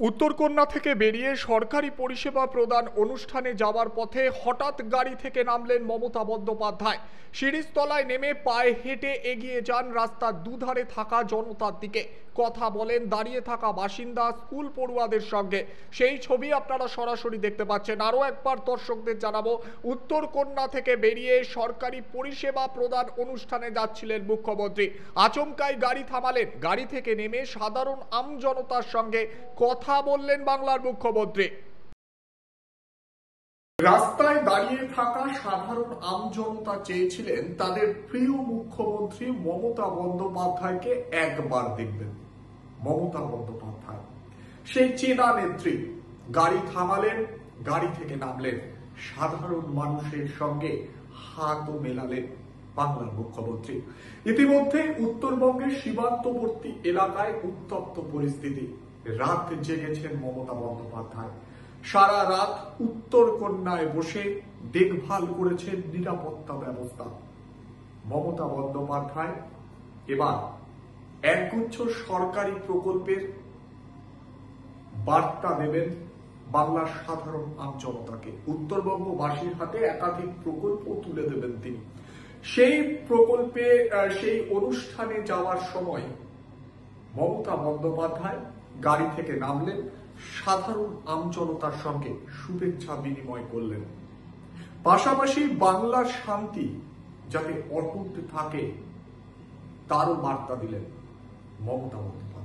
উত্তরকন্যা থেকে বেরিয়ে সরকারি পরিষেবা প্রদান অনুষ্ঠানে যাওয়ার পথে হঠাৎ গাড়ি থেকে নামলেন মমতা বন্দ্যোপাধ্যায়। সিঁড়িতলায় নেমে পায়ে হেঁটে এগিয়ে যান রাস্তার দুধারে থাকা জনতার দিকে। কথা বলেন দাঁড়িয়ে থাকা বাসিন্দা স্কুল পড়ুয়াদের সঙ্গে। সেই ছবি আপনারা সরাসরি দেখতে পাচ্ছেন। আরও একবার দর্শকদের জানাবো, উত্তরকন্যা থেকে বেরিয়ে সরকারি পরিষেবা প্রদান অনুষ্ঠানে যাচ্ছিলেন মুখ্যমন্ত্রী। আচমকাই গাড়ি থামালেন। গাড়ি থেকে নেমে সাধারণ আমজনতার সঙ্গে কথা বললেন বাংলার মুখ্যমন্ত্রী। রাস্তায় দাঁড়িয়ে থাকা সাধারণ আমজনতা চেয়েছিলেন তাদের প্রিয় মুখ্যমন্ত্রী মমতা বন্দ্যোপাধ্যায়কে একবার দেখবেন। মমতা বন্দ্যোপাধ্যায় সেই চেনা নেত্রী গাড়ি থামালেন, গাড়ি থেকে নামলেন, সাধারণ মানুষের সঙ্গে হাতও মেলালেন বাংলার মুখ্যমন্ত্রী। ইতিমধ্যে উত্তরবঙ্গের সীমান্তবর্তী এলাকায় উত্তপ্ত পরিস্থিতি। রাত জেগেছেন মমতা বন্দ্যোপাধ্যায়। সারা রাত উত্তরকন্যায় বসে দেখভাল করেছেন নিরাপত্তা ব্যবস্থা। মমতা বন্দ্যোপাধ্যায় এবার একগুচ্ছ সরকারি প্রকল্পের বার্তা দেবেন বাংলার সাধারণ আমজনতাকে। উত্তরবঙ্গবাসীর হাতে একাধিক প্রকল্প তুলে দেবেন তিনি। সেই প্রকল্পে সেই অনুষ্ঠানে যাওয়ার সময় মমতা বন্দ্যোপাধ্যায় গাড়ি থেকে নামলেন, সাধারণ আমজনতার সঙ্গে শুভেচ্ছা বিনিময় করলেন। পাশাপাশি বাংলার শান্তি যাতে অটুট থাকে তারও বার্তা দিলেন মমতা বন্দ্যোপাধ্যায়।